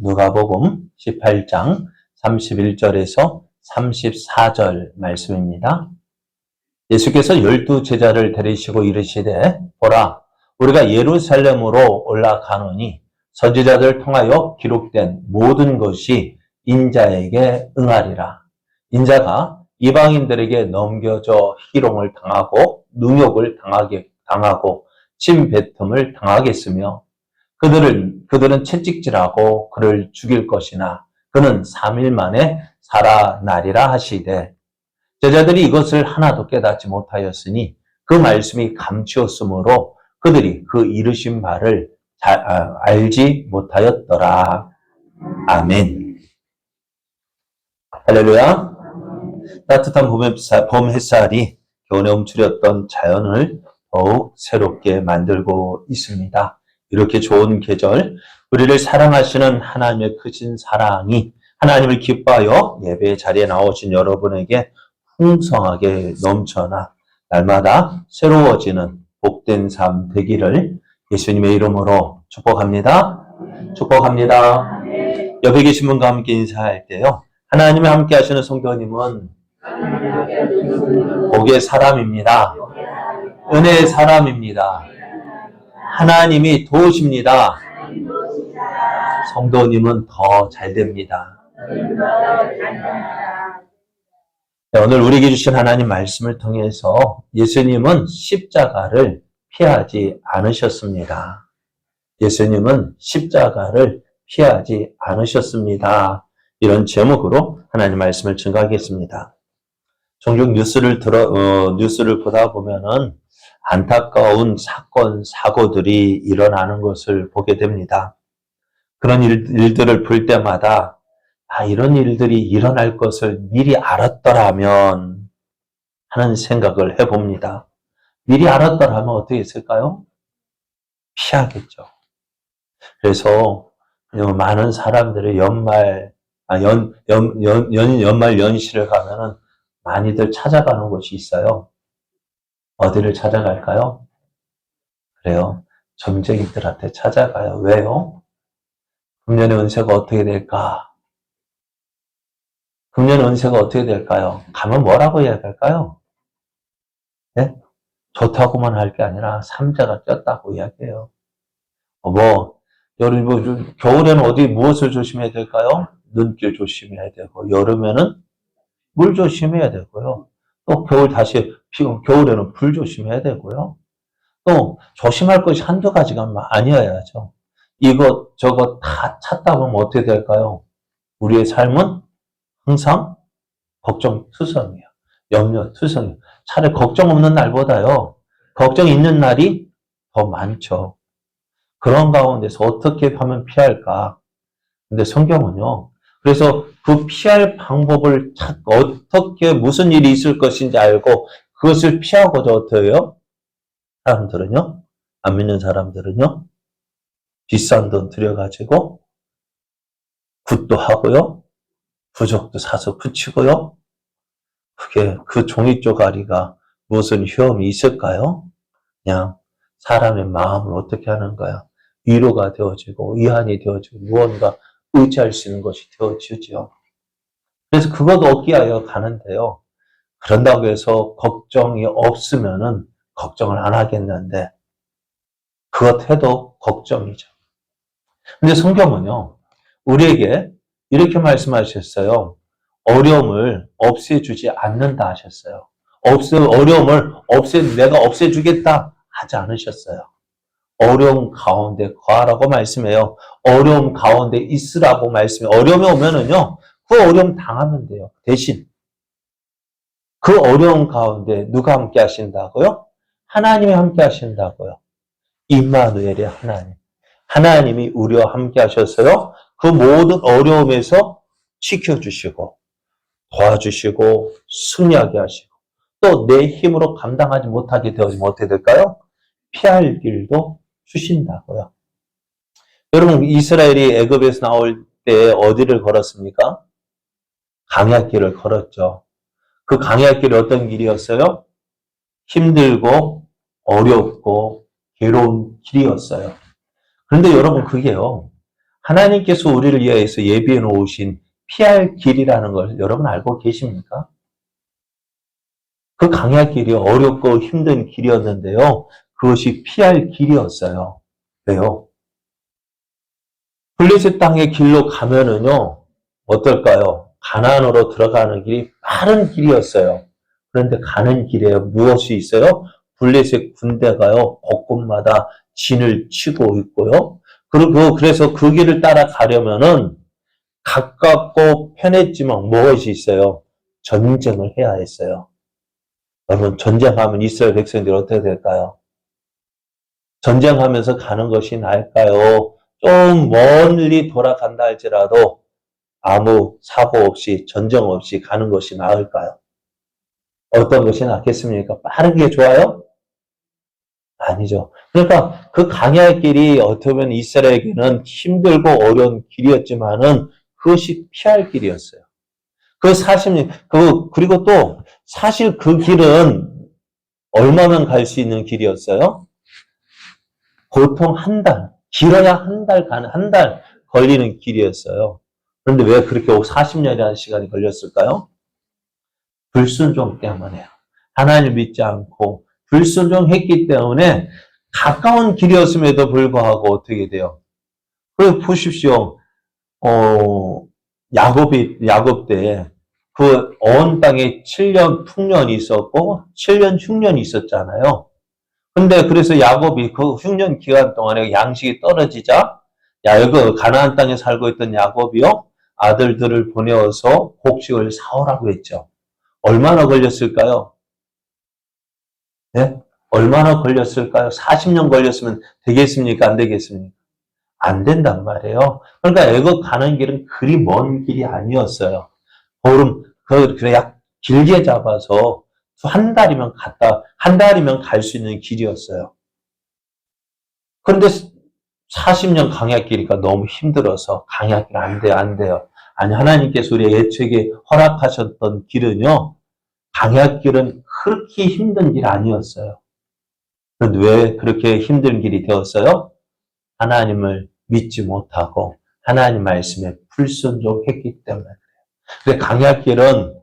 누가복음 18장 31절에서 34절 말씀입니다. 예수께서 12제자를 데리시고 이르시되 보라 우리가 예루살렘으로 올라가노니 선지자들 통하여 기록된 모든 것이 인자에게 응하리라. 인자가 이방인들에게 넘겨져 희롱을 당하고 능욕을 당하고 침뱉음을 당하겠으며 그들은 채찍질하고 그를 죽일 것이나 그는 3일 만에 살아나리라 하시되 제자들이 이것을 하나도 깨닫지 못하였으니 그 말씀이 감추었으므로 그들이 그 이르신 바를 알지 못하였더라. 아멘. 할렐루야. 따뜻한 봄 햇살이 겨울에 움츠렸던 자연을 더욱 새롭게 만들고 있습니다. 이렇게 좋은 계절, 우리를 사랑하시는 하나님의 크신 사랑이 하나님을 기뻐하여 예배 자리에 나오신 여러분에게 풍성하게 넘쳐나 날마다 새로워지는 복된 삶 되기를 예수님의 이름으로 축복합니다. 축복합니다. 옆에 계신 분과 함께 인사할 때요. 하나님이 함께 하시는 성도님은 복의 사람입니다. 은혜의 사람입니다. 하나님이 도우십니다. 성도님은 더 잘 됩니다. 오늘 우리에게 주신 하나님 말씀을 통해서 예수님은 십자가를 피하지 않으셨습니다. 예수님은 십자가를 피하지 않으셨습니다. 이런 제목으로 하나님 말씀을 증거하겠습니다. 종종 뉴스를 보다 보면은 안타까운 사건, 사고들이 일어나는 것을 보게 됩니다. 그런 일들을 볼 때마다 이런 일들이 일어날 것을 미리 알았더라면 하는 생각을 해봅니다. 미리 알았더라면 어떻게 했을까요? 피하겠죠. 그래서 많은 사람들이 연말 연시를 가면은 많이들 찾아가는 곳이 있어요. 어디를 찾아갈까요? 그래요. 점쟁이들한테 찾아가요. 왜요? 금년의 운세가 어떻게 될까? 금년의 운세가 어떻게 될까요? 가면 뭐라고 이야기할까요? 네? 좋다고만 할 게 아니라 삼재가 꼈다고 이야기해요. 겨울에는 어디 무엇을 조심해야 될까요? 눈길 조심해야 되고, 여름에는 물 조심해야 되고요. 또 겨울에는 불 조심해야 되고요. 또 조심할 것이 한두 가지가 아니어야죠. 이것 저것 다 찾다 보면 어떻게 될까요? 우리의 삶은 항상 걱정투성이에요. 염려투성이에요. 차라리 걱정 없는 날보다요. 걱정 있는 날이 더 많죠. 그런 가운데서 어떻게 하면 피할까? 근데 성경은요. 그래서 그 피할 방법을 어떻게 무슨 일이 있을 것인지 알고 그것을 피하고자 어떻게 해요? 사람들은요. 안 믿는 사람들은요. 비싼 돈 들여가지고 굿도 하고요. 부적도 사서 붙이고요. 그 종이 쪼가리가 무슨 효험이 있을까요? 그냥 사람의 마음을 어떻게 하는 거야? 위로가 되어지고 위안이 되어지고 무언가 의지할 수 있는 것이 되어지죠. 그래서 그것도 얻기 위하여 가는데요. 그런다고 해서 걱정이 없으면은 걱정을 안 하겠는데 그것 해도 걱정이죠. 근데 성경은요. 우리에게 이렇게 말씀하셨어요. 어려움을 없애주지 않는다 하셨어요. 어려움을 내가 없애주겠다 하지 않으셨어요. 어려움 가운데 거하라고 말씀해요. 어려움 가운데 있으라고 말씀해요. 어려움이 오면은요, 그 어려움 당하면 돼요. 대신 그 어려움 가운데 누가 함께 하신다고요? 하나님이 함께 하신다고요. 임마누엘의 하나님. 하나님이 우리와 함께 하셨어요. 그 모든 어려움에서 지켜주시고 도와주시고 승리하게 하시고 또 내 힘으로 감당하지 못하게 되어지면 어떻게 될까요? 피할 길도 주신다고요. 여러분 이스라엘이 애굽에서 나올 때 어디를 걸었습니까? 광야길을 걸었죠. 그 광야길이 어떤 길이었어요? 힘들고 어렵고 괴로운 길이었어요. 그런데 여러분 그게요. 하나님께서 우리를 위해서 예비해 놓으신 피할 길이라는 걸 여러분 알고 계십니까? 그 강야 길이 어렵고 힘든 길이었는데요. 그것이 피할 길이었어요. 왜요? 블레셋 땅의 길로 가면은요, 어떨까요? 가나안으로 들어가는 길이 빠른 길이었어요. 그런데 가는 길에 무엇이 있어요? 블레셋 군대가요, 곳곳마다 진을 치고 있고요. 그리고 그래서 그 길을 따라 가려면은 가깝고 편했지만 무엇이 있어요? 전쟁을 해야 했어요. 여러분, 전쟁하면 이스라엘 백성들이 어떻게 될까요? 전쟁하면서 가는 것이 나을까요? 좀 멀리 돌아간다 할지라도 아무 사고 없이 전쟁 없이 가는 것이 나을까요? 어떤 것이 낫겠습니까? 빠른 게 좋아요? 아니죠. 그러니까 그 강야의 길이 어떻게 보면 이스라엘에게는 힘들고 어려운 길이었지만은 그것이 피할 길이었어요. 그 40년, 그리고 또 사실 그 길은 얼마면 갈 수 있는 길이었어요? 보통 한 달, 길어야 한 달 걸리는 길이었어요. 그런데 왜 그렇게 40년이라는 시간이 걸렸을까요? 불순종 때문에요. 하나님을 믿지 않고 불순종했기 때문에 가까운 길이었음에도 불구하고 어떻게 돼요? 그 보십시오. 야곱 때에 그 언 땅에 7년 풍년이 있었고 7년 흉년이 있었잖아요. 근데 그래서 야곱이 그 흉년 기간 동안에 양식이 떨어지자 여기 가나안 땅에 살고 있던 야곱이요 아들들을 보내어서 곡식을 사오라고 했죠. 얼마나 걸렸을까요? 네? 얼마나 걸렸을까요? 40년 걸렸으면 되겠습니까? 안 되겠습니까? 안 된단 말이에요. 그러니까 애굽 가는 길은 그리 먼 길이 아니었어요. 보름, 그래 길게 잡아서 한 달이면 갈 수 있는 길이었어요. 그런데 40년 강약길이니까 너무 힘들어서 강약길 안 돼요. 아니, 하나님께서 우리 애초에 허락하셨던 길은요, 강약길은 그렇게 힘든 길 아니었어요. 그런데 왜 그렇게 힘든 길이 되었어요? 하나님을 믿지 못하고 하나님 말씀에 불순종했기 때문에 그래요. 근데 강약길은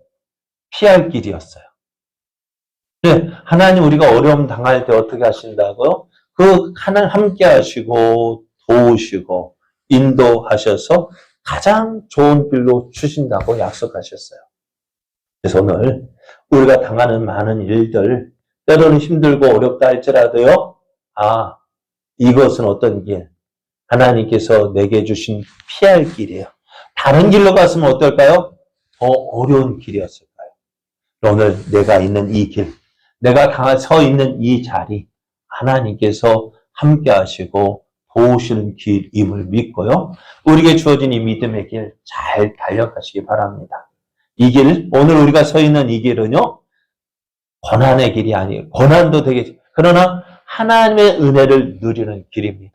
피할 길이었어요. 네, 하나님 우리가 어려움 당할 때 어떻게 하신다고요? 그 하나님 함께 하시고 도우시고 인도하셔서 가장 좋은 길로 주신다고 약속하셨어요. 그래서 오늘 우리가 당하는 많은 일들, 때로는 힘들고 어렵다 할지라도요, 이것은 어떤 길? 하나님께서 내게 주신 피할 길이에요. 다른 길로 갔으면 어떨까요? 더 어려운 길이었을까요? 오늘 내가 있는 이 길, 내가 서 있는 이 자리, 하나님께서 함께 하시고 도우시는 길임을 믿고요. 우리에게 주어진 이 믿음의 길 잘 달려가시기 바랍니다. 이 길, 오늘 우리가 서 있는 이 길은요, 고난의 길이 아니에요. 고난도 되겠죠. 그러나 하나님의 은혜를 누리는 길입니다.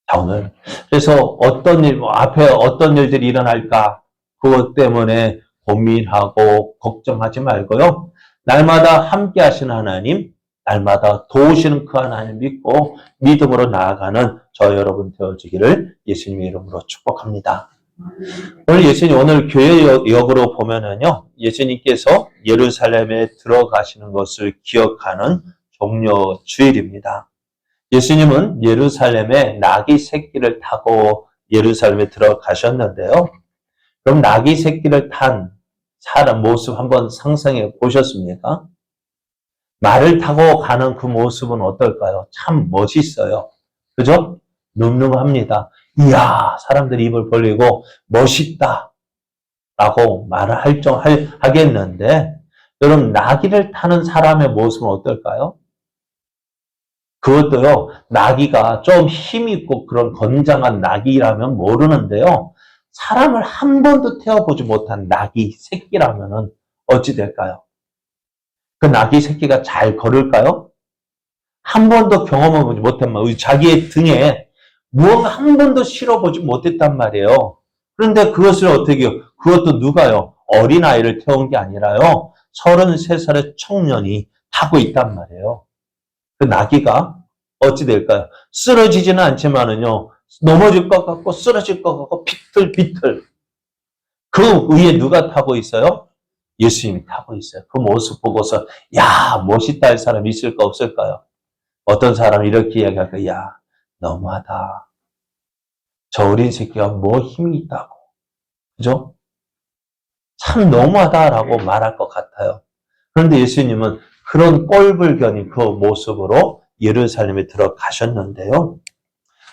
자, 오늘. 그래서 앞에 어떤 일들이 일어날까? 그것 때문에 고민하고 걱정하지 말고요. 날마다 함께 하시는 하나님, 날마다 도우시는 그 하나님 믿고 믿음으로 나아가는 저 여러분 되어주기를 예수님의 이름으로 축복합니다. 오늘 교회역으로 보면은요, 예수님께서 예루살렘에 들어가시는 것을 기억하는 종려 주일입니다. 예수님은 예루살렘에 나귀 새끼를 타고 예루살렘에 들어가셨는데요. 그럼 나귀 새끼를 탄 사람 모습 한번 상상해 보셨습니까? 말을 타고 가는 그 모습은 어떨까요? 참 멋있어요. 그죠? 늠름합니다. 이야, 사람들이 입을 벌리고 멋있다 라고 말을 하겠는데, 여러분, 나귀를 타는 사람의 모습은 어떨까요? 그것도요, 나귀가 좀 힘있고 그런 건장한 나귀라면 모르는데요, 사람을 한 번도 태워보지 못한 나귀 새끼라면은 어찌 될까요? 그 나귀 새끼가 잘 걸을까요? 한 번도 경험해보지 못한 말, 자기의 등에 무언가 한 번도 실어보지 못했단 말이에요. 그런데 그것을 어떻게 해요? 그것도 누가요? 어린아이를 태운 게 아니라요, 33살의 청년이 타고 있단 말이에요. 그 나귀가 어찌 될까요? 쓰러지지는 않지만은요, 넘어질 것 같고 쓰러질 것 같고 비틀비틀. 그 위에 누가 타고 있어요? 예수님이 타고 있어요. 그 모습 보고서 야, 멋있다 할 사람 있을까 없을까요? 어떤 사람이 이렇게 이야기할까요? 야, 너무하다. 저 어린 새끼가 뭐 힘이 있다고. 그죠? 참 너무하다라고 말할 것 같아요. 그런데 예수님은 그런 꼴불견인 그 모습으로 예루살렘에 들어가셨는데요.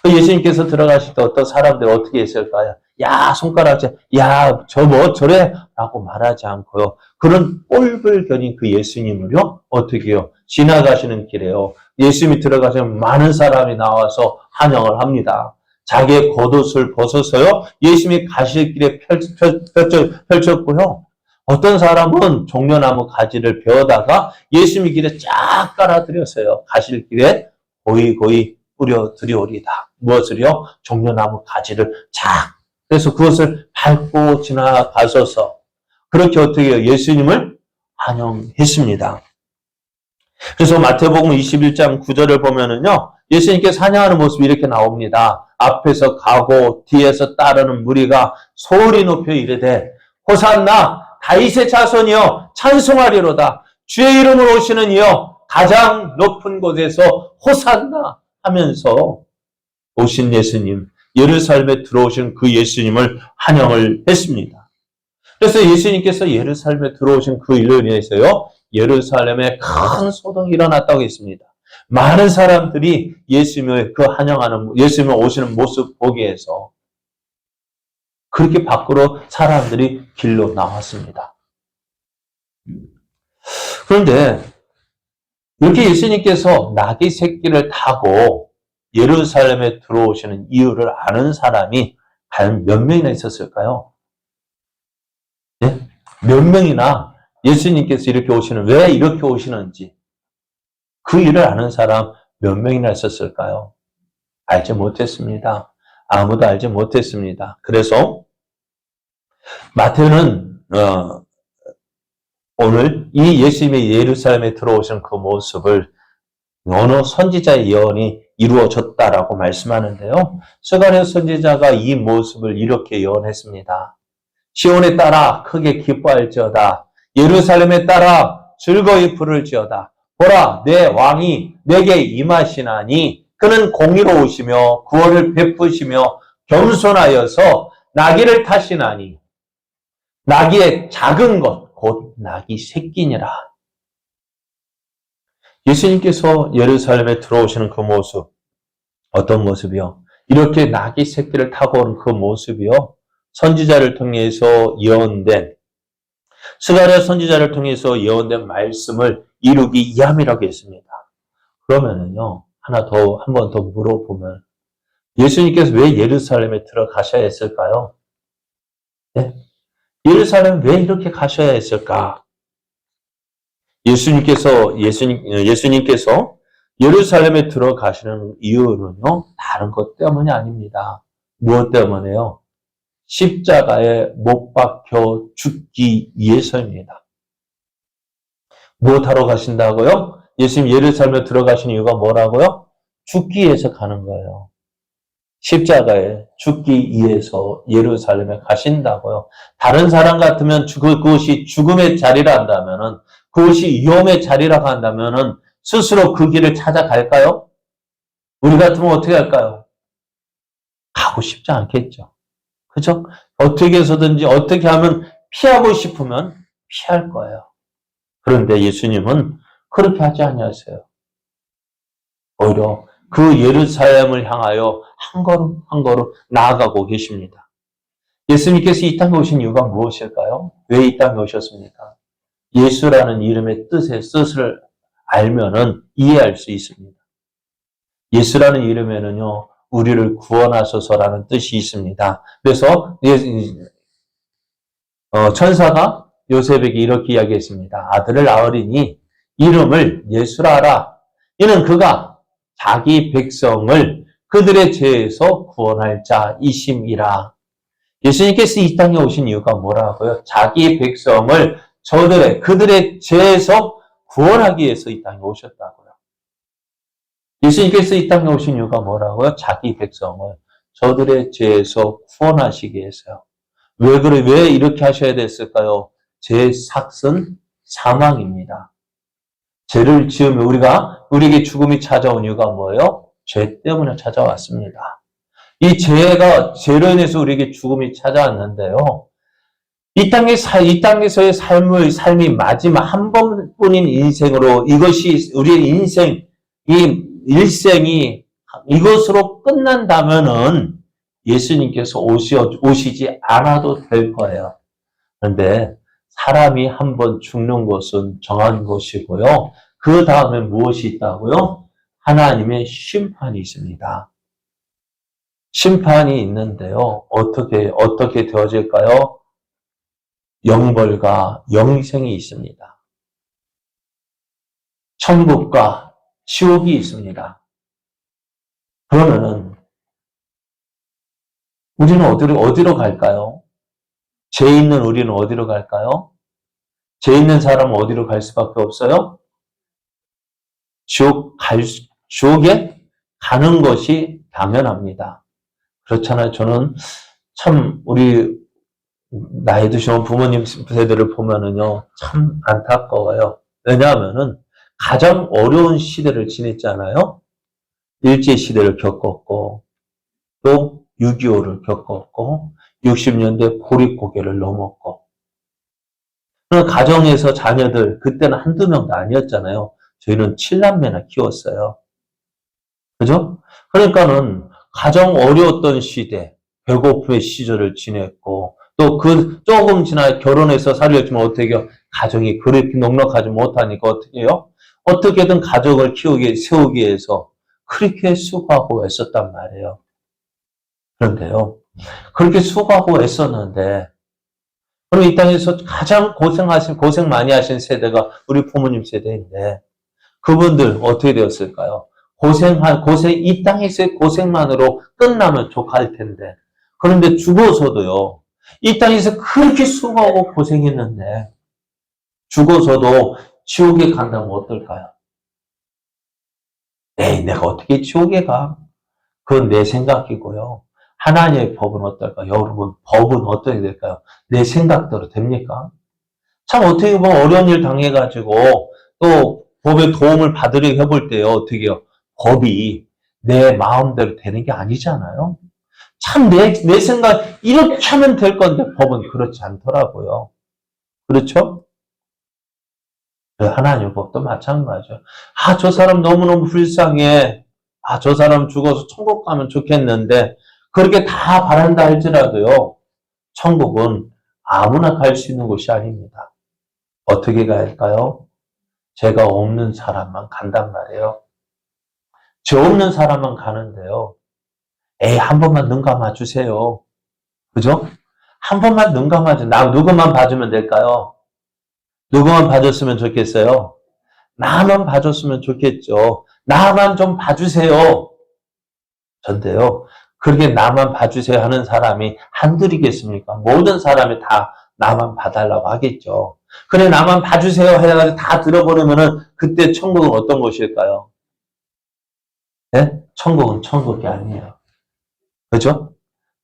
예수님께서 들어가실 때 어떤 사람들이 어떻게 했을까요? 야, 손가락질, 야, 저 뭐 저래? 라고 말하지 않고요. 그런 꼴불견인 그 예수님을요, 어떻게 해요? 지나가시는 길에요. 예수님이 들어가시면 많은 사람이 나와서 환영을 합니다. 자기의 겉옷을 벗어서요, 예수님이 가실 길에 펼쳤고요. 어떤 사람은 종려나무 가지를 베어다가 예수님의 길에 쫙 깔아드렸어요. 가실 길에 고이고이 뿌려 드리오리다. 무엇을요? 종려나무 가지를 쫙. 그래서 그것을 밟고 지나가셔서 그렇게 어떻게 해요? 예수님을 환영했습니다. 그래서 마태복음 21장 9절을 보면은요, 예수님께 찬양하는 모습이 이렇게 나옵니다. 앞에서 가고 뒤에서 따르는 무리가 소리 높여 이르되 호산나 다윗의 자손이여 찬송하리로다. 주의 이름으로 오시는 이여 가장 높은 곳에서 호산나 하면서 오신 예수님, 예루살렘에 들어오신 그 예수님을 환영을 했습니다. 그래서 예수님께서 예루살렘에 들어오신 그 일로 인해서요, 예루살렘에 큰 소동이 일어났다고 했습니다. 많은 사람들이 예수님을 그 환영하는, 예수님을 오시는 모습 보기 위해서 그렇게 밖으로 사람들이 길로 나왔습니다. 그런데 이렇게 예수님께서 나귀 새끼를 타고 예루살렘에 들어오시는 이유를 아는 사람이 과연 몇 명이나 있었을까요? 네? 몇 명이나 예수님께서 이렇게 오시는, 왜 이렇게 오시는지 그 일을 아는 사람 몇 명이나 있었을까요? 알지 못했습니다. 아무도 알지 못했습니다. 그래서 마태는 오늘 이 예수님의 예루살렘에 들어오신 그 모습을 어느 선지자의 예언이 이루어졌다라고 말씀하는데요. 스가랴 선지자가 이 모습을 이렇게 예언했습니다. 시온에 따라 크게 기뻐할지어다. 예루살렘에 따라 즐거이 부를지어다. 보라, 내 왕이 내게 임하시나니 그는 공의로우시며 구원을 베푸시며 겸손하여서 나귀를 타시나니 나귀의 작은 것 곧 나귀 새끼니라. 예수님께서 예루살렘에 들어오시는 그 모습, 어떤 모습이요? 이렇게 나귀 새끼를 타고 오는 그 모습이요, 선지자를 통해서 예언된, 스가랴 선지자를 통해서 예언된 말씀을 이루기 이함이라고 했습니다. 그러면은요, 한 번 더 물어보면, 예수님께서 왜 예루살렘에 들어가셔야 했을까요? 네? 예루살렘 왜 이렇게 가셔야 했을까? 예수님께서 예루살렘에 들어가시는 이유는요, 다른 것 때문이 아닙니다. 무엇 때문에요? 십자가에 못 박혀 죽기 위해서입니다. 무엇하러 가신다고요? 예수님 예루살렘에 들어가시는 이유가 뭐라고요? 죽기 위해서 가는 거예요. 십자가에 죽기 위해서 예루살렘에 가신다고요. 다른 사람 같으면 그것이 죽음의 자리라 한다면은, 그것이 위험의 자리라고 한다면은 스스로 그 길을 찾아갈까요? 우리 같으면 어떻게 할까요? 가고 싶지 않겠죠. 그죠? 어떻게 해서든지 어떻게 하면 피하고 싶으면 피할 거예요. 그런데 예수님은 그렇게 하지 아니하세요. 오히려 그 예루살렘을 향하여 한 걸음 한 걸음 나아가고 계십니다. 예수님께서 이 땅에 오신 이유가 무엇일까요? 왜 이 땅에 오셨습니까? 예수라는 이름의 뜻을 알면은 이해할 수 있습니다. 예수라는 이름에는요, 우리를 구원하소서라는 뜻이 있습니다. 그래서 천사가 요셉에게 이렇게 이야기했습니다. 아들을 낳으리니 이름을 예수라 하라. 이는 그가 자기 백성을 그들의 죄에서 구원할 자이심이라. 예수님께서 이 땅에 오신 이유가 뭐라고요? 자기 백성을 그들의 죄에서 구원하기 위해서 이 땅에 오셨다고요. 예수님께서 이 땅에 오신 이유가 뭐라고요? 자기 백성을 저들의 죄에서 구원하시기 위해서요. 왜 그래? 왜 이렇게 하셔야 됐을까요? 죄의 삭은 사망입니다. 죄를 지으면 우리에게 죽음이 찾아온 이유가 뭐예요? 죄 때문에 찾아왔습니다. 이 죄로 인해서 우리에게 죽음이 찾아왔는데요. 이 땅에서의 삶이 마지막 한 번뿐인 인생으로 이것이 우리의 인생, 이 일생이 이것으로 끝난다면은 예수님께서 오시지 않아도 될 거예요. 그런데 사람이 한 번 죽는 것은 정한 것이고요. 그 다음에 무엇이 있다고요? 하나님의 심판이 있습니다. 심판이 있는데요. 어떻게 되어질까요? 영벌과 영생이 있습니다. 천국과 지옥이 있습니다. 그러면은 우리는 어디로 갈까요? 죄 있는 우리는 어디로 갈까요? 죄 있는 사람은 어디로 갈 수밖에 없어요? 지옥에 가는 것이 당연합니다. 그렇잖아요. 저는 참 우리 나이 드신 부모님 세대를 보면은요, 참 안타까워요. 왜냐하면은 가장 어려운 시대를 지냈잖아요. 일제시대를 겪었고, 또 6.25를 겪었고, 60년대 보릿고개를 넘었고, 그 가정에서 자녀들, 그때는 한두 명도 아니었잖아요. 저희는 7남매나 키웠어요. 그죠? 그러니까는 가장 어려웠던 시대, 배고픔의 시절을 지냈고, 또 조금 지나 결혼해서 살렸지만 어떻게 해요? 가정이 그렇게 넉넉하지 못하니까 어떻게 해요? 어떻게든 가족을 세우기 위해서 그렇게 수고하고 애썼단 말이에요. 그런데요, 그렇게 수고하고 애썼는데, 그럼 이 땅에서 가장 고생 많이 하신 세대가 우리 부모님 세대인데, 그분들 어떻게 되었을까요? 이 땅에서의 고생만으로 끝나면 족할 텐데. 그런데 죽어서도요, 이 땅에서 그렇게 수고하고 고생했는데, 죽어서도 지옥에 간다면 어떨까요? 에이, 내가 어떻게 지옥에 가? 그건 내 생각이고요. 하나님의 법은 어떨까요? 여러분, 법은 어떻게 될까요? 내 생각대로 됩니까? 참 어떻게 보면 어려운 일 당해가지고 또 법의 도움을 받으려고 해볼 때요. 어떻게 해요? 법이 내 마음대로 되는 게 아니잖아요. 참 내 생각 이렇게 하면 될 건데 법은 그렇지 않더라고요. 그렇죠? 하나님의 법도 마찬가지죠. 아, 저 사람 너무너무 불쌍해. 아, 저 사람 죽어서 천국 가면 좋겠는데 그렇게 다 바란다 할지라도요. 천국은 아무나 갈 수 있는 곳이 아닙니다. 어떻게 가야 할까요? 죄가 없는 사람만 간단 말이에요. 죄 없는 사람만 가는데요. 에이, 한 번만 눈 감아주세요. 그죠? 한 번만 눈 감아주세요. 누구만 봐주면 될까요? 누구만 봐줬으면 좋겠어요? 나만 봐줬으면 좋겠죠. 나만 좀 봐주세요. 전데요. 그렇게 나만 봐주세요 하는 사람이 한둘이겠습니까? 모든 사람이 다 나만 봐달라고 하겠죠. 그래, 나만 봐주세요 해가지고 다 들어버리면은 그때 천국은 어떤 곳일까요? 네? 천국은 천국이 아니에요. 그죠?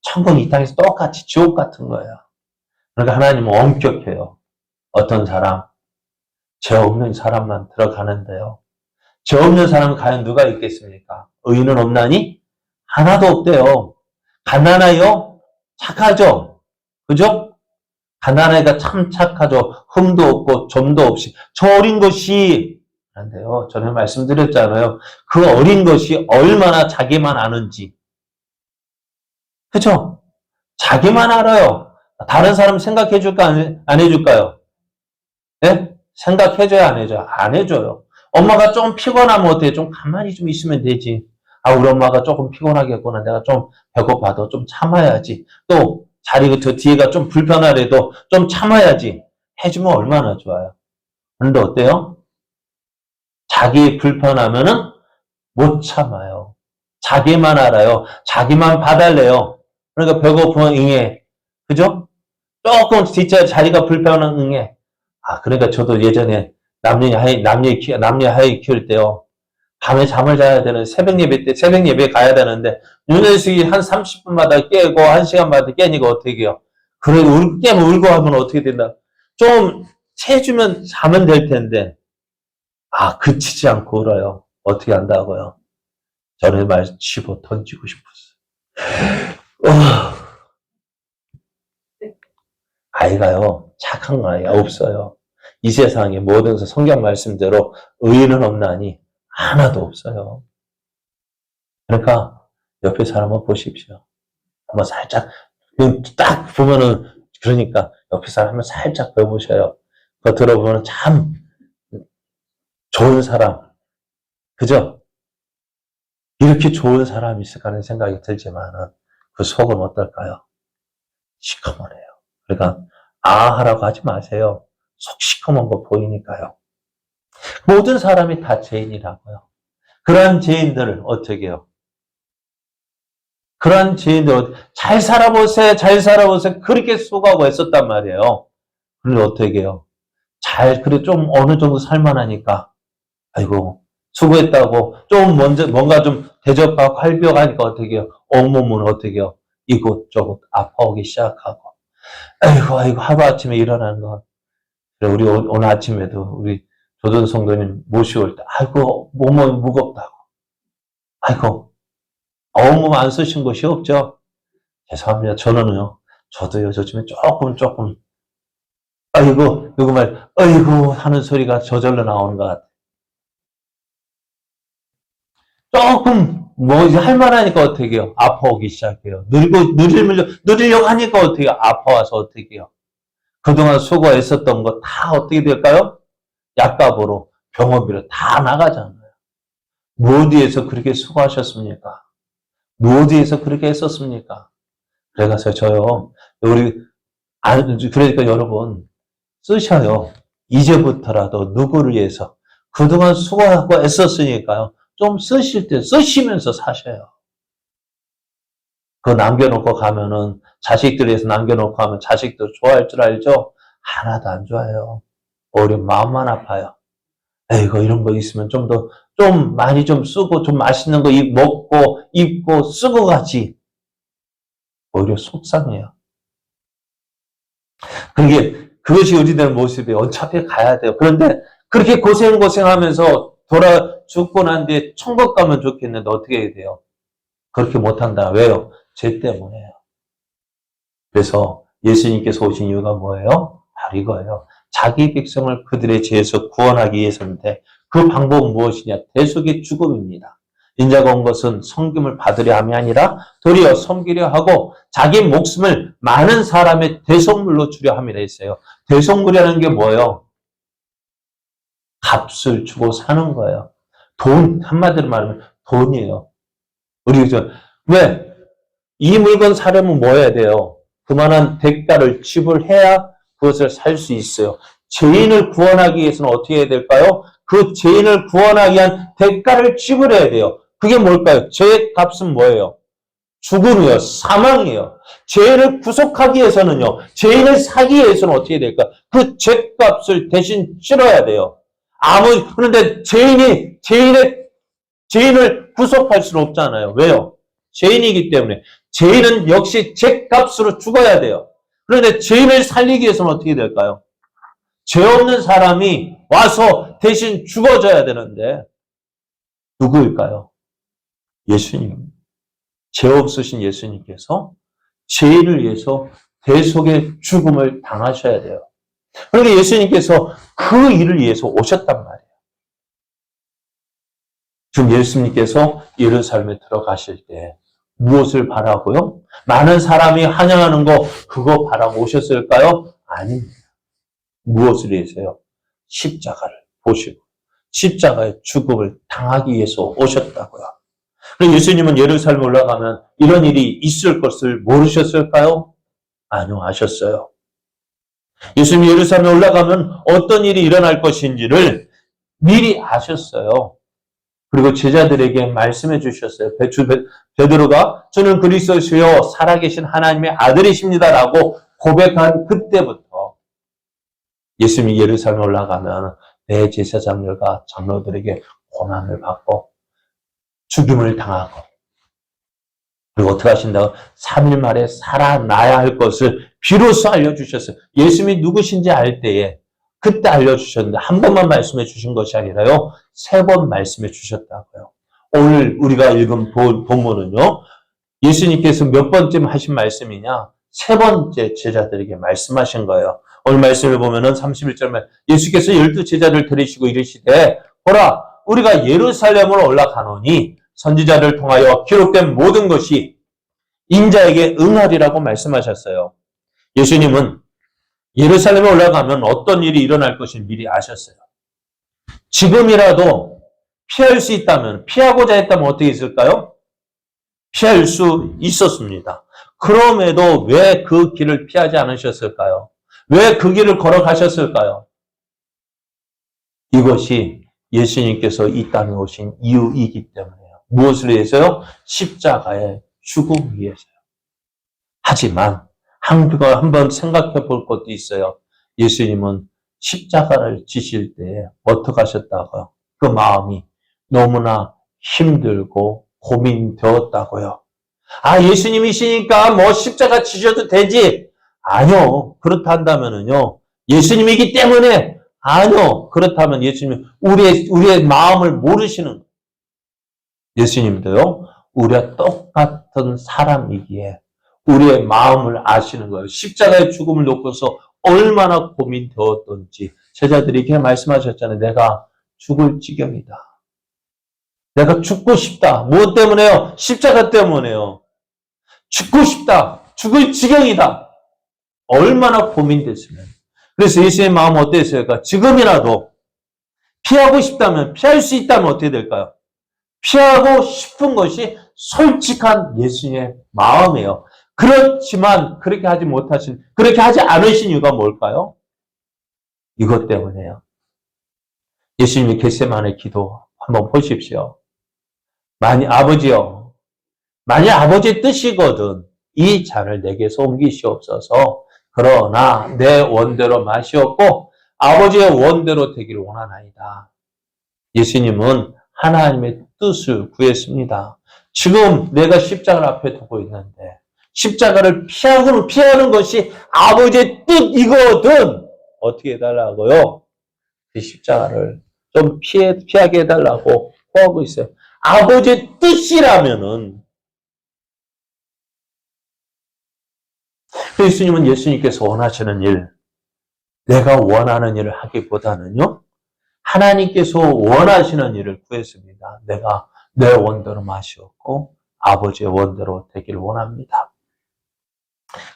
천국은 이 땅에서 똑같이 지옥 같은 거예요. 그러니까 하나님은 엄격해요. 어떤 사람? 죄 없는 사람만 들어가는데요. 죄 없는 사람은 과연 누가 있겠습니까? 의인은 없나니? 하나도 없대요. 가난해요? 착하죠? 그죠? 가난해가 참 착하죠. 흠도 없고 점도 없이. 저 어린 것이, 그런데요. 전에 말씀드렸잖아요. 그 어린 것이 얼마나 자기만 아는지. 그죠? 자기만 알아요. 다른 사람 생각해 줄까, 안 해줄까요? 네? 생각해줘야 안 해줘요? 안 해줘요. 엄마가 좀 피곤하면 어때요? 좀 가만히 좀 있으면 되지. 아, 우리 엄마가 조금 피곤하겠구나. 내가 좀 배고파도 좀 참아야지. 또 자리가 저 뒤에가 좀 불편하래도 좀 참아야지. 해주면 얼마나 좋아요. 그런데 어때요? 자기 불편하면은 못 참아요. 자기만 알아요. 자기만 봐달래요. 그러니까 배고프면 응해. 그죠? 조금 뒷자리 자리가 불편한 응해. 아, 그러니까 저도 예전에 남녀 하이 키울 때요. 밤에 잠을 자야 되는 새벽 예배 때 새벽 예배 가야 되는데 윤현식이 한 30분마다 깨고 1시간마다 깨니까 어떻게 해요? 그래 깨면 울고 하면 어떻게 된다? 좀 채주면 자면 될 텐데 그치지 않고 울어요. 어떻게 한다고요? 저를 말 집어 던지고 싶었어요. 아이가요 착한 아이가 없어요. 이 세상에 모든 성경 말씀대로 의인은 없나니 하나도 없어요. 그러니까 옆에 사람을 보십시오. 한번 살짝 딱 보면은 그러니까 옆에 사람 한번 살짝 배워보셔요. 그거 들어보면 참 좋은 사람, 그죠? 이렇게 좋은 사람이 있을까 하는 생각이 들지만은 그 속은 어떨까요? 시커머네요. 그러니까 하라고 하지 마세요. 속 시커먼 거 보이니까요. 모든 사람이 다 죄인이라고요. 그러한 죄인들을 어떻게 해요? 그러한 죄인들 잘 살아보세요. 잘 살아보세요. 그렇게 수고하고 애썼단 말이에요. 그런데 어떻게 해요? 그래 좀 어느 정도 살만하니까 아이고 수고했다고 좀 먼저 뭔가 좀 대접하고 활병하니까 어떻게 해요? 온몸은 어떻게 해요? 이곳저곳 아파오기 시작하고 아이고 하루아침에 일어나는 거. 우리 오늘 아침에도 우리 조전 성도님 모시고 올 때 아이고 몸은 무겁다고 아이고 온몸 안 쓰신 곳이 없죠? 죄송합니다. 저도요 요즘에 조금 아이고 아이고 하는 소리가 저절로 나오는 것 같아요. 조금 이제 할만하니까 어떻게 해요? 아파오기 시작해요. 누리려고 하니까 어떻게 해요? 아파와서 어떻게 해요? 그동안 수고했었던 거 다 어떻게 될까요? 약값으로 병원비로 다 나가잖아요. 무엇 위해서 그렇게 수고하셨습니까? 무엇 위해서 그렇게 했었습니까? 그래서 저요 그러니까 여러분 쓰셔요. 이제부터라도 누구를 위해서 그동안 수고하고 애썼으니까요. 좀 쓰실 때 쓰시면서 사셔요. 그거 남겨놓고 가면은 자식들 위해서 남겨놓고 가면 자식들 좋아할 줄 알죠? 하나도 안 좋아해요. 오히려 마음만 아파요. 에이고 이런 거 있으면 좀 많이 좀 쓰고 좀 맛있는 거 먹고 입고 쓰고 가지. 오히려 속상해요. 그것이 우리들 모습이 어차피 가야 돼요. 그런데 그렇게 고생하면서 죽고 난 뒤에 천국 가면 좋겠는데 어떻게 해야 돼요? 그렇게 못한다. 왜요? 죄 때문에요. 그래서 예수님께서 오신 이유가 뭐예요? 바로 이거예요. 자기 백성을 그들의 죄에서 구원하기 위해서인데 그 방법은 무엇이냐? 대속의 죽음입니다. 인자가 온 것은 섬김을 받으려 함이 아니라 도리어 섬기려 하고 자기 목숨을 많은 사람의 대속물로 주려 함이라 했어요. 대속물이라는 게 뭐예요? 값을 주고 사는 거예요. 한마디로 말하면 돈이에요. 왜? 이 물건 사려면 뭐 해야 돼요? 그만한 대가를 지불해야 그것을 살 수 있어요. 죄인을 구원하기 위해서는 어떻게 해야 될까요? 그 죄인을 구원하기 위한 대가를 지불해야 돼요. 그게 뭘까요? 죄의 값은 뭐예요? 죽음이요. 사망이에요. 죄인을 구속하기 위해서는요. 죄인을 사기 위해서는 어떻게 해야 될까? 그 죄값을 대신 치러야 돼요. 그런데 죄인을 구속할 수는 없잖아요. 왜요? 죄인이기 때문에. 죄인은 역시 죄값으로 죽어야 돼요. 그런데 죄인을 살리기 위해서는 어떻게 될까요? 죄 없는 사람이 와서 대신 죽어줘야 되는데 누구일까요? 예수님. 죄 없으신 예수님께서 죄인을 위해서 대속의 죽음을 당하셔야 돼요. 그러니까 예수님께서 그 일을 위해서 오셨단 말이에요. 지금 예수님께서 예루살렘에 들어가실 때 무엇을 바라고요? 많은 사람이 환영하는 거 그거 바라고 오셨을까요? 아닙니다. 무엇을 위해서요? 십자가를 보시고 십자가의 죽음을 당하기 위해서 오셨다고요. 그럼 예수님은 예루살렘 올라가면 이런 일이 있을 것을 모르셨을까요? 아니요, 아셨어요. 예수님이 예루살렘에 올라가면 어떤 일이 일어날 것인지를 미리 아셨어요. 그리고 제자들에게 말씀해 주셨어요. 베드로가 저는 그리스도시요 살아계신 하나님의 아들이십니다라고 고백한 그때부터 예수님이 예루살렘 올라가면 내 제사장들과 장로들에게 고난을 받고 죽임을 당하고 그리고 어떻게 하신다고? 3일 만에 살아나야 할 것을 비로소 알려주셨어요. 예수님이 누구신지 알 때에 그때 알려주셨는데 한 번만 말씀해 주신 것이 아니라요. 3번 말씀해 주셨다고요. 오늘 우리가 읽은 본문은요. 예수님께서 몇 번쯤 하신 말씀이냐? 3번째 제자들에게 말씀하신 거예요. 오늘 말씀을 보면은 31절 말 예수께서 12 제자를 들이시고 이르시되 보라 우리가 예루살렘으로 올라가노니 선지자를 통하여 기록된 모든 것이 인자에게 응하리라고 말씀하셨어요. 예수님은 예루살렘에 올라가면 어떤 일이 일어날 것을 미리 아셨어요. 지금이라도 피할 수 있다면, 피하고자 했다면 어떻게 있을까요? 피할 수 있었습니다. 그럼에도 왜 그 길을 피하지 않으셨을까요? 왜 그 길을 걸어가셨을까요? 이것이 예수님께서 이 땅에 오신 이유이기 때문에요. 무엇을 위해서요? 십자가의 죽음 위해서요. 하지만 한번 생각해 볼 것도 있어요. 예수님은 십자가를 지실 때 어떻게 하셨다고요? 그 마음이 너무나 힘들고 고민되었다고요. 아, 예수님이시니까 뭐 십자가 지셔도 되지. 아니요. 그렇다 한다면은요. 예수님이기 때문에 아니요. 그렇다면 예수님은 우리의 마음을 모르시는 예수님도요. 우리와 똑같은 사람이기에 우리의 마음을 아시는 거예요. 십자가의 죽음을 놓고서 얼마나 고민되었던지 제자들이 이렇게 말씀하셨잖아요. 내가 죽을 지경이다. 내가 죽고 싶다. 무엇 때문에요? 십자가 때문에요. 죽고 싶다. 죽을 지경이다. 얼마나 고민됐으면. 그래서 예수님의 마음은 어땠을까? 지금이라도 피하고 싶다면, 피할 수 있다면 어떻게 될까요? 피하고 싶은 것이 솔직한 예수님의 마음이에요. 그렇지만 그렇게 그렇게 하지 않으신 이유가 뭘까요? 이것 때문에요. 예수님이 겟세마네 기도 한번 보십시오. 아버지요. 만약 아버지의 뜻이거든 이 잔을 내게서 옮기시옵소서. 그러나 내 원대로 마시옵고 아버지의 원대로 되기를 원하나이다. 예수님은 하나님의 뜻을 구했습니다. 지금 내가 십자가를 앞에 두고 있는데 십자가를 피하는 것이 아버지의 뜻이거든. 어떻게 해달라고요? 그 십자가를 좀 피하게 해달라고 구하고 있어요. 아버지의 뜻이라면은 예수님은 예수님께서 원하시는 일, 내가 원하는 일을 하기보다는요. 하나님께서 원하시는 일을 구했습니다. 내가 내 원대로 마시었고 아버지의 원대로 되기를 원합니다.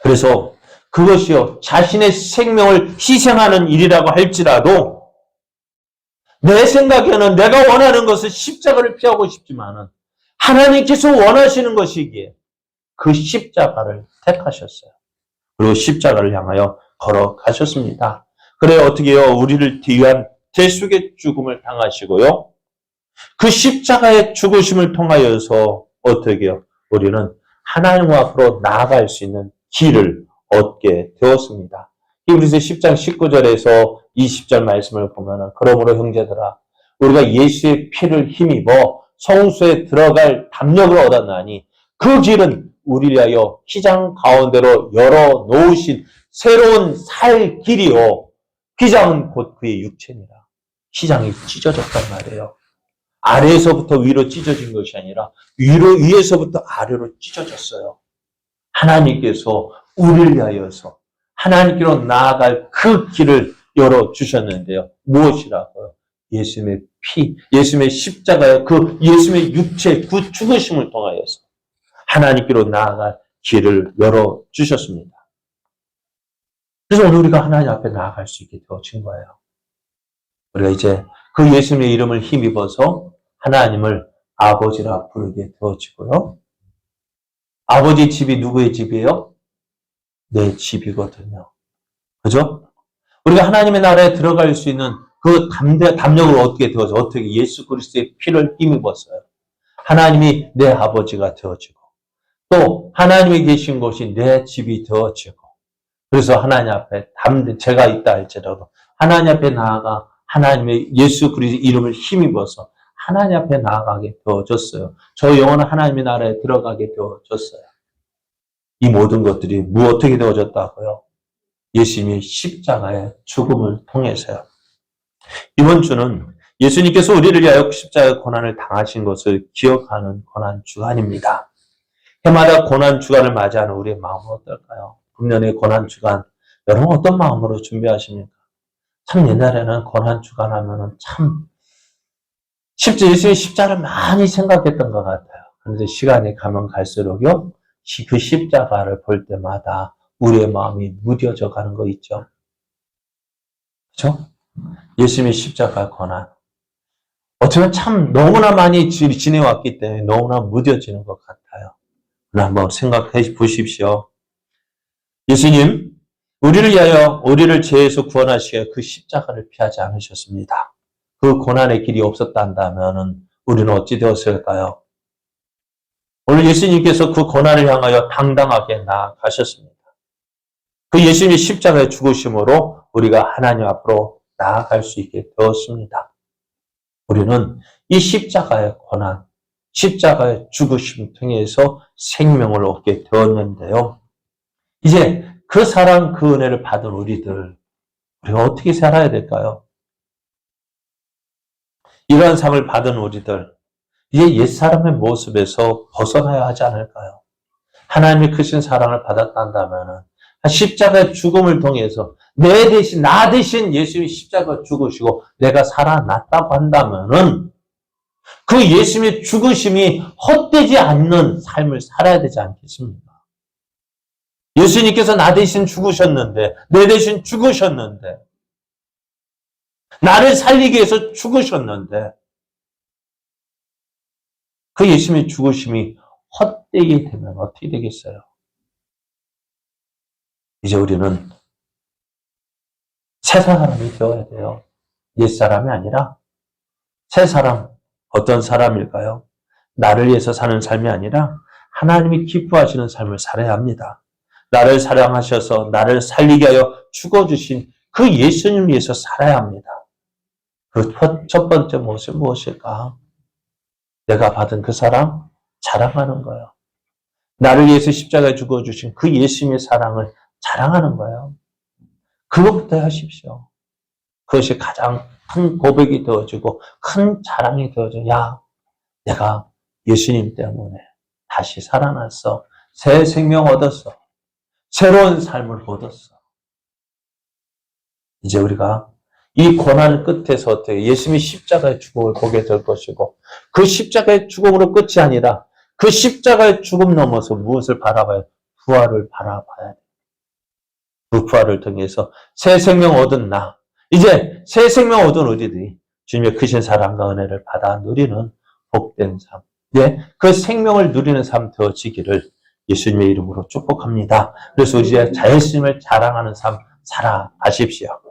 그래서 그것이요. 자신의 생명을 희생하는 일이라고 할지라도 내 생각에는 내가 원하는 것은 십자가를 피하고 싶지만은 하나님께서 원하시는 것이기에 그 십자가를 택하셨어요. 그리고 십자가를 향하여 걸어가셨습니다. 그래 어떻게 해요? 우리를 위한 대속의 죽음을 당하시고요. 그 십자가의 죽으심을 통하여서 어떻게 해요? 우리는 하나님 앞으로 나아갈 수 있는 길을 얻게 되었습니다. 히브리서 10장 19절에서 20절 말씀을 보면 그러므로 형제들아 우리가 예수의 피를 힘입어 성소에 들어갈 담력을 얻었나니 그 길은 우리를 위하여 휘장 가운데로 열어놓으신 새로운 살 길이요. 휘장은 곧 그의 육체니라. 휘장이 찢어졌단 말이에요. 아래에서부터 위로 찢어진 것이 아니라 위에서부터 아래로 찢어졌어요. 하나님께서 우리를 위하여서 하나님께로 나아갈 그 길을 열어주셨는데요. 무엇이라고요? 예수님의 피, 예수님의 십자가요. 그 예수님의 육체, 그 죽으심을 통하여서 하나님께로 나아갈 길을 열어주셨습니다. 그래서 오늘 우리가 하나님 앞에 나아갈 수 있게 되어진 거예요. 우리가 이제 그 예수님의 이름을 힘입어서 하나님을 아버지라 부르게 되어지고요. 아버지 집이 누구의 집이에요? 내 집이거든요. 그죠? 우리가 하나님의 나라에 들어갈 수 있는 그 담력을 얻게 되어져. 어떻게? 예수 그리스도의 피를 힘입었어요. 하나님이 내 아버지가 되어지고 또 하나님이 계신 곳이 내 집이 되어지고 그래서 하나님 앞에 제가 있다 할지라도 하나님 앞에 나아가 하나님의 예수 그리스도의 이름을 힘입어서 하나님 앞에 나아가게 되어졌어요. 저 영혼은 하나님의 나라에 들어가게 되어졌어요. 이 모든 것들이 어떻게 되어졌다고요? 예수님의 십자가의 죽음을 통해서요. 이번 주는 예수님께서 우리를 위하여 십자가의 고난을 당하신 것을 기억하는 고난 주간입니다. 해마다 고난 주간을 맞이하는 우리의 마음은 어떨까요? 금년의 고난 주간, 여러분 어떤 마음으로 준비하십니까? 참 옛날에는 고난 주간 하면은 참 예수의 십자가를 많이 생각했던 것 같아요. 그런데 시간이 가면 갈수록요, 그 십자가를 볼 때마다 우리의 마음이 무뎌져 가는 거 있죠. 그렇죠? 예수님의 십자가 고난. 어쩌면 참 너무나 많이 지내왔기 때문에 너무나 무뎌지는 것 같아요. 한번 생각해 보십시오. 예수님, 우리를 위하여 우리를 죄에서 구원하시어 그 십자가를 피하지 않으셨습니다. 그 고난의 길이 없었단다면 우리는 어찌 되었을까요? 오늘 예수님께서 그 고난을 향하여 당당하게 나아가셨습니다. 그 예수님의 십자가의 죽으심으로 우리가 하나님 앞으로 나아갈 수 있게 되었습니다. 우리는 이 십자가의 고난, 십자가의 죽으심 통해서 생명을 얻게 되었는데요. 이제 그 사랑, 그 은혜를 받은 우리가 어떻게 살아야 될까요? 이러한 삶을 받은 우리들, 이제 옛사람의 모습에서 벗어나야 하지 않을까요? 하나님의 크신 사랑을 받았단다면 십자가의 죽음을 통해서 나 대신 예수님이 십자가 죽으시고 내가 살아났다고 한다면은 그 예수님의 죽으심이 헛되지 않는 삶을 살아야 되지 않겠습니까? 예수님께서 나 대신 죽으셨는데, 내 대신 죽으셨는데, 나를 살리기 위해서 죽으셨는데, 그 예수님의 죽으심이 헛되게 되면 어떻게 되겠어요? 이제 우리는 새 사람이 되어야 돼요. 옛사람이 아니라 새 사람. 어떤 사람일까요? 나를 위해서 사는 삶이 아니라 하나님이 기뻐하시는 삶을 살아야 합니다. 나를 사랑하셔서 나를 살리게 하여 죽어주신 그 예수님을 위해서 살아야 합니다. 그 첫 번째 모습은 무엇일까? 내가 받은 그 사랑 자랑하는 거예요. 나를 위해서 십자가에 죽어주신 그 예수님의 사랑을 자랑하는 거예요. 그것부터 하십시오. 그것이 가장 큰 고백이 되어지고 큰 자랑이 되어져. 야, 내가 예수님 때문에 다시 살아났어. 새 생명 얻었어. 새로운 삶을 얻었어. 이제 우리가 이 고난 끝에서 어떻게 예수님이 십자가의 죽음을 보게 될 것이고 그 십자가의 죽음으로 끝이 아니라 그 십자가의 죽음 넘어서 무엇을 바라봐야 부활을 바라봐야 돼. 그 부활을 통해서 새 생명 얻은 나, 이제 새 생명 얻은 우리들이 주님의 크신 사랑과 은혜를 받아 누리는 복된 삶, 그 생명을 누리는 삶 되어지기를 예수님의 이름으로 축복합니다. 그래서 이제 예수님을 자랑하는 삶 살아가십시오.